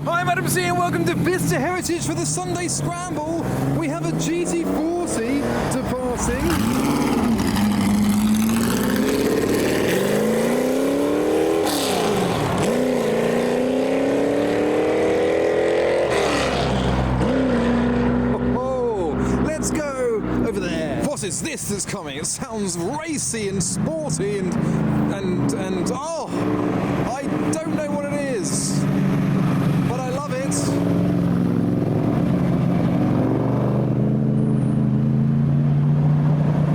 Hi, I'm Adam C and welcome to Bicester Heritage for the Sunday Scramble. We have a GT40 departing. What is this that's coming? It sounds racy and sporty and oh, I don't know what it is, but I love it.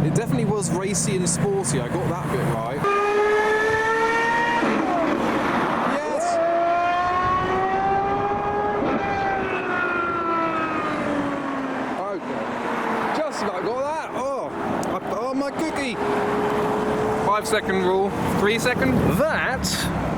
It definitely was racy and sporty. I got that bit right. My cookie! 5 second rule, 3 second. That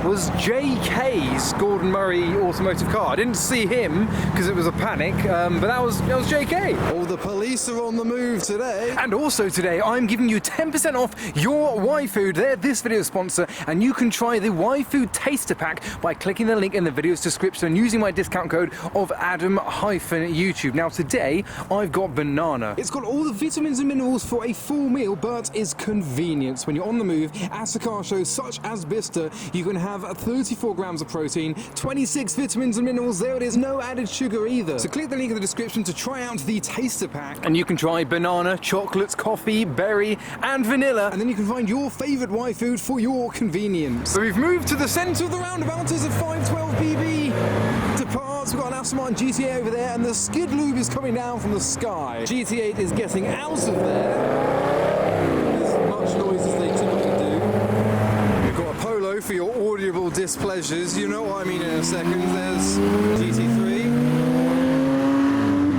was JK's Gordon Murray automotive car. I didn't see him because it was a panic, but that was JK. Oh, the police are on the move today. And also today, I'm giving you 10% off your Y-Food. They're this video's sponsor, and you can try the Y-Food Taster Pack by clicking the link in the video's description and using my discount code of Adam-YouTube. Now today, I've got banana. It's got all the vitamins and minerals for a full meal, but is convenience. When you're on the move at a car show such as Bicester, you can have 34 grams of protein, 26 vitamins and minerals. There it is, no added sugar either. So click the link in the description to try out the taster pack. And you can try banana, chocolates, coffee, berry, and vanilla. And then you can find your favourite Y-Food for your convenience. So we've moved to the centre of the roundabout as a 512 PB departs. We've got an Aston Martin GT8 over there, and the skid lube is coming down from the sky. GT8 is getting out of there. As much noise as they typically do. We've got a Polo for your audible displeasures. You know what I mean in a second. There's GT3.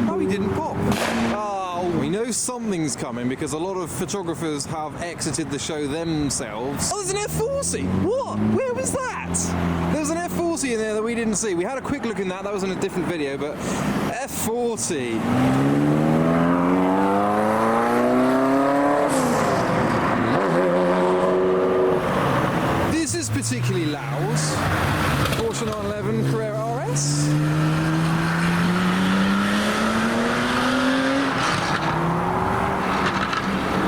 Oh, he didn't pop. Oh, we know something's coming because a lot of photographers have exited the show themselves. Oh, there's an F40. What? Where was that? There was an F40 in there that we didn't see. We had a quick look in that. That was in a different video, but F40. Particularly loud. Porsche 911 Carrera RS.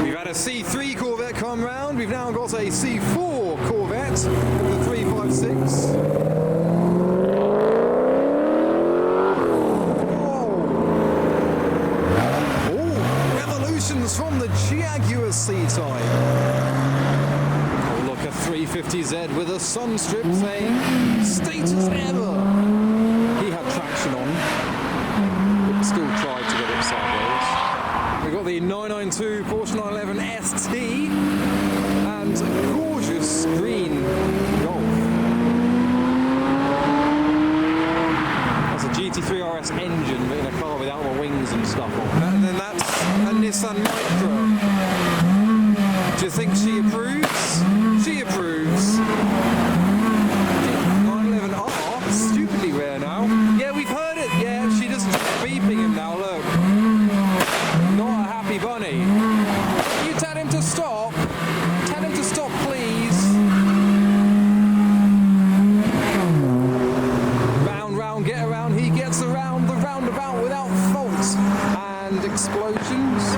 We've had a C3 Corvette come round. We've now got a C4 Corvette with a 356. Oh, revolutions from the Jaguar C-Type. 350Z with a sun strip saying status ever. He had traction on, but still tried to get it sideways. We've got the 992 Porsche 911 ST and a gorgeous green Golf. That's a GT3 RS engine, but in a car without the wings and stuff on. And then that's a Nissan Micra. Do you think she approves? She approves. 911R, stupidly rare now. Yeah, we've heard it. Yeah, she just beeping him now. Look, not a happy bunny. You tell him to stop. Tell him to stop, please. Round, round, get around. He gets around the roundabout without fault and explosions.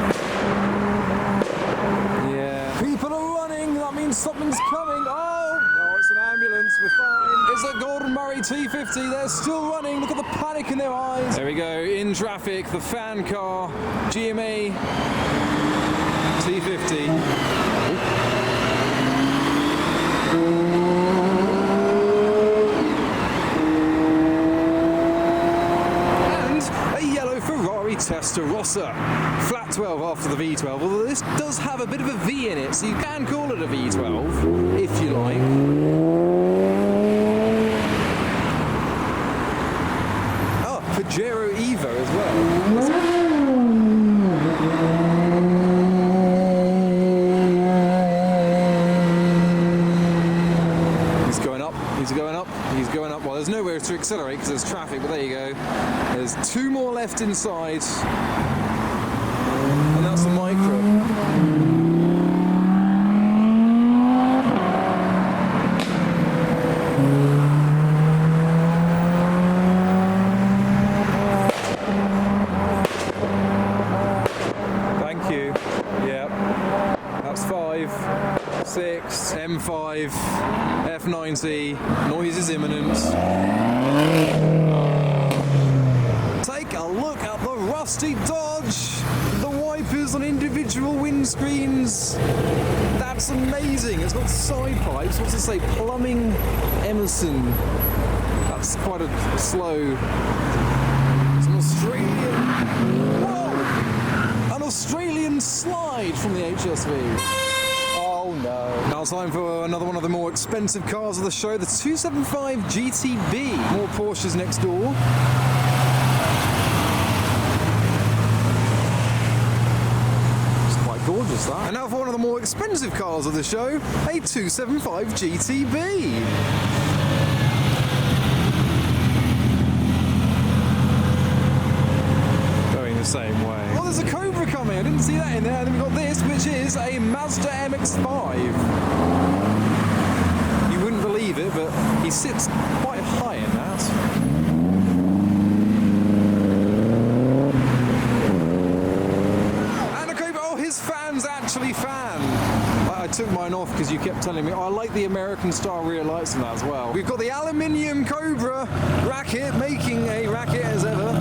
Something's coming. Oh, no, it's an ambulance. We're fine. It's a Gordon Murray T50. They're still running. Look at the panic in their eyes. There we go. In traffic, the fan car, GMA T50. And a yellow Ferrari Testarossa. Flat 12 after the V12, although this does have a bit of a V in it, so you can call it a V12, if you like. Oh, Pajero Evo as well. He's going up, he's going up, he's going up. Well, there's nowhere to accelerate because there's traffic, but there you go. There's 2 more left inside. And that's the Micra. F5, F90, noise is imminent. Take a look at the rusty Dodge, the wipers on individual windscreens. That's amazing. It's got side pipes. What's it say? Plumbing Emerson. That's quite a slow. It's an Australian. Whoa! An Australian slide from the HSV. Oh no. Now it's time for another one of the more expensive cars of the show, the 275 GTB. More Porsches next door. Gorgeous that. And now for one of the more expensive cars of the show, a 275 GTB. Going the same way. Oh, there's a Cobra coming. I didn't see that in there. And then we've got this, which is a Mazda MX-5. You wouldn't believe it, but he sits quite high in that. Actually fan. I took mine off because you kept telling me, oh, I like the American style rear lights on that as well. We've got the aluminium Cobra racket, making a racket as ever. I'm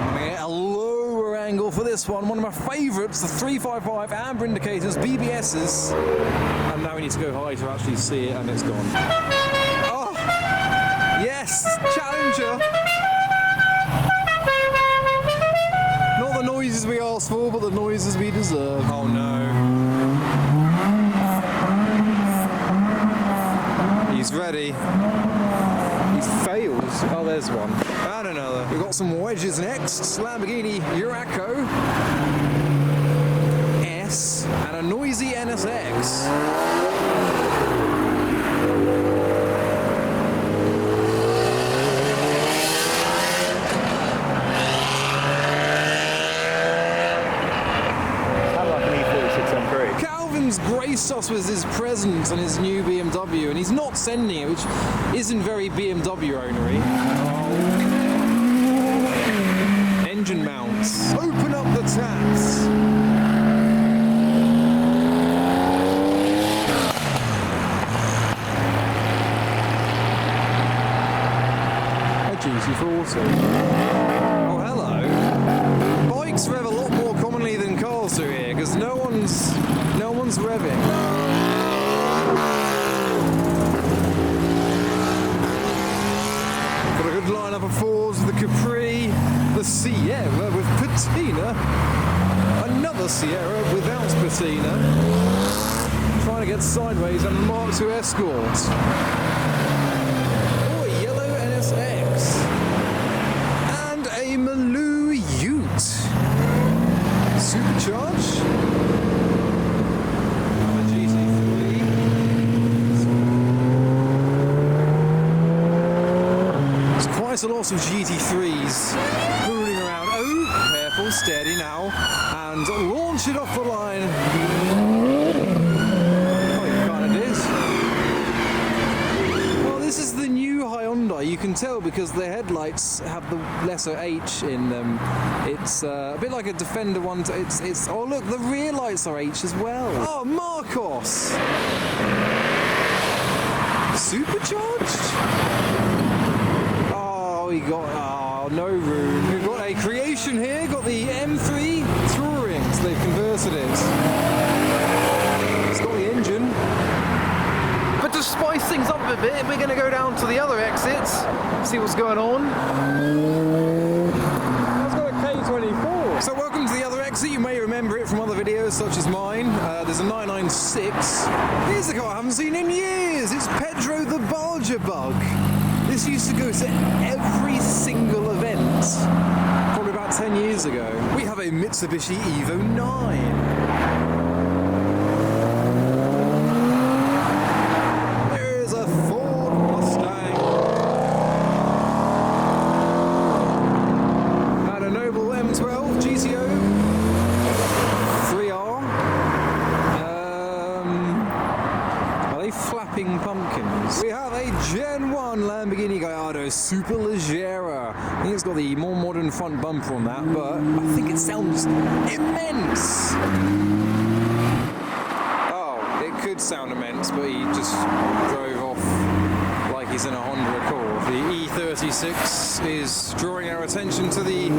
going to get a lower angle for this one. One of my favourites, the 355 amber indicators, BBSs. And now we need to go high to actually see it, and it's gone. Oh, yes, Challenger. The noises we asked for, but the noises we deserve. Oh no. He's ready. He fails. Oh, there's one. And another. We've got some wedges next. Lamborghini Huracan S and a noisy NSX. Graced us with his presence and his new BMW, and he's not sending it, which isn't very BMW ownery. Engine mounts. Open up the taps. A GT40. Oh, hello. Bikes rev a lot more commonly than cars do here, because no one's revving. Got a good lineup of fours, the Capri, the Sierra with patina, another Sierra without patina, trying to get sideways, and a Mark II Escort. Oh, a yellow NSX. And a Maloo Ute. Supercharged. A lot of GT3s hooning around. Oh, careful, steady now, and launch it off the line. Oh, it kind of did. Well, this is the new Hyundai. You can tell because the headlights have the lesser H in them. It's a bit like a Defender one. It's. Oh, look, the rear lights are H as well. Oh, Marcos. Supercharged. We got, no room. We've got a creation here, got the M3 Touring, so they've converted it. It's got the engine. But to spice things up a bit, we're going to go down to the other exits, see what's going on. That's got a K24. So welcome to the other exit. You may remember it from other videos such as mine. There's a 996. Here's the car I haven't seen in years. It's Pedro the Barger Bug. This used to go to every single event, probably about 10 years ago. We have a Mitsubishi Evo 9. There's a Ford Mustang. And a Noble M12 GTO 3R. Are they flapping pumpkins? We have a Gen 1 Lamborghini Gallardo Superleggera I think it's got the more modern front bumper on that, but I think it sounds immense. Oh, it could sound immense, but he just drove off like he's in a Honda Accord. The E36 is drawing our attention to the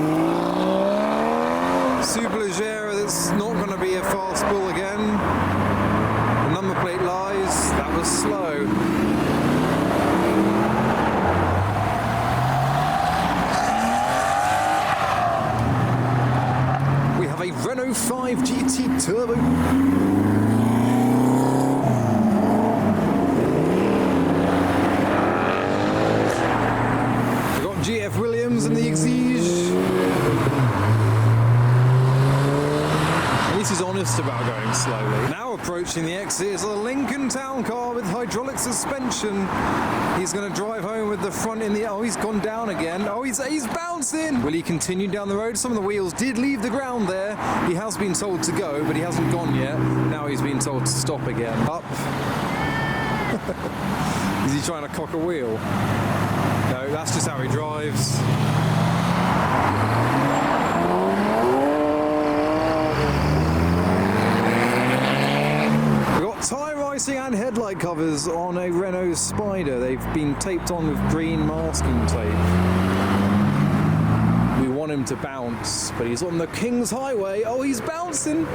Superleggera that's not going to be a fast bull again. The number plate lies, that was slow. We have a Renault 5 GT Turbo. We've got GF Williams and the Exige. At least he's honest about going slowly. Now approaching the exit is a Lincoln Town Car with hydraulic suspension. He's going to drive home with the front in the... Oh, he's gone down again. Oh, he's bouncing. Will he continue down the road? Some of the wheels did leave the ground there. He has been told to go, but he hasn't gone yet. Now he's been told to stop again. Up. Is he trying to cock a wheel? No, that's just how he drives. Tyre icing and headlight covers on a Renault Spider. They've been taped on with green masking tape. We want him to bounce, but he's on the King's Highway. Oh, he's bouncing.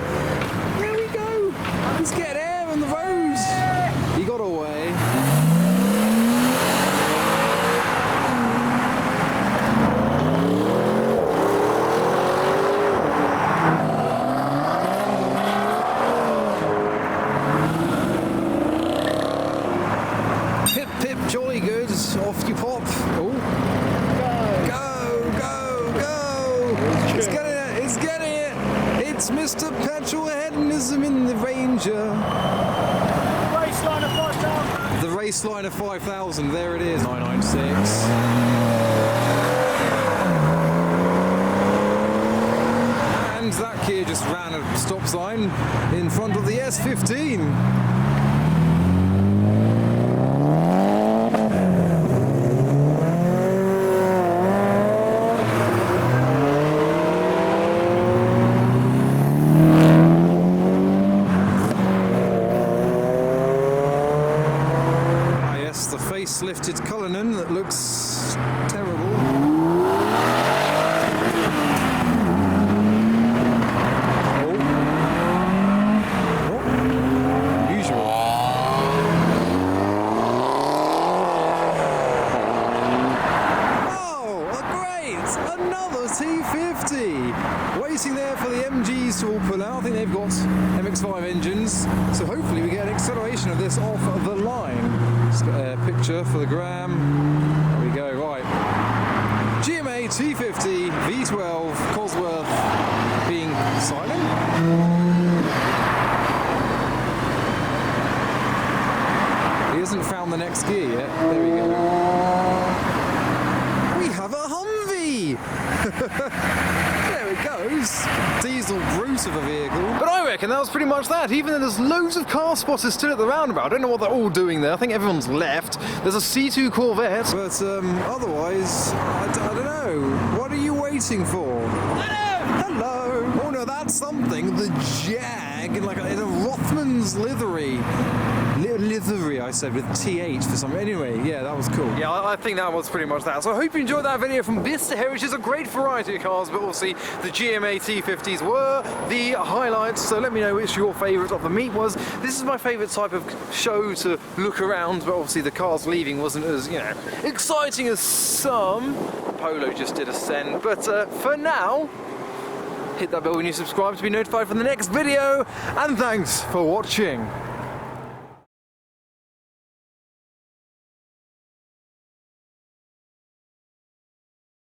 There we go. He's getting air on the road. He got away. Jolly good, off you pop. Oh. Go. It's getting it. It's Mr. Petrol Hedonism in the Ranger. Race line of 5,000. The race line of 5,000, there it is. 996. And that Kia just ran a stop sign in front of the S15. Lifted Cullinan that looks terrible. Unusual. Oh, great! Another T50! Waiting there for the MGs to all pull out. I think they've got MX-5 engines, so hopefully we get an acceleration of this off the line. A picture for the gram. There we go, right. GMA T50 V12 Cosworth being silent. He hasn't found the next gear yet. There we go. We have a Humvee! There it goes. Diesel brute of a vehicle. But I reckon that was pretty much that. Even though there's loads of car spotters still at the roundabout. I don't know what they're all doing there. I think everyone's left. There's a C2 Corvette. But otherwise, I don't know. What are you waiting for? Hello! Oh no, that's something. The Jag in a Rothman's livery. Livery, I said, with TH for some. Anyway, yeah, that was cool. Yeah, I think that was pretty much that. So I hope you enjoyed that video from Bicester Heritage. There's a great variety of cars, but obviously the GMA T50s were the highlights. So let me know which your favourite of the meet was. This is my favourite type of show to look around, but obviously the cars leaving wasn't as, exciting as some. Polo just did a send, but for now, hit that bell when you subscribe to be notified for the next video, and thanks for watching.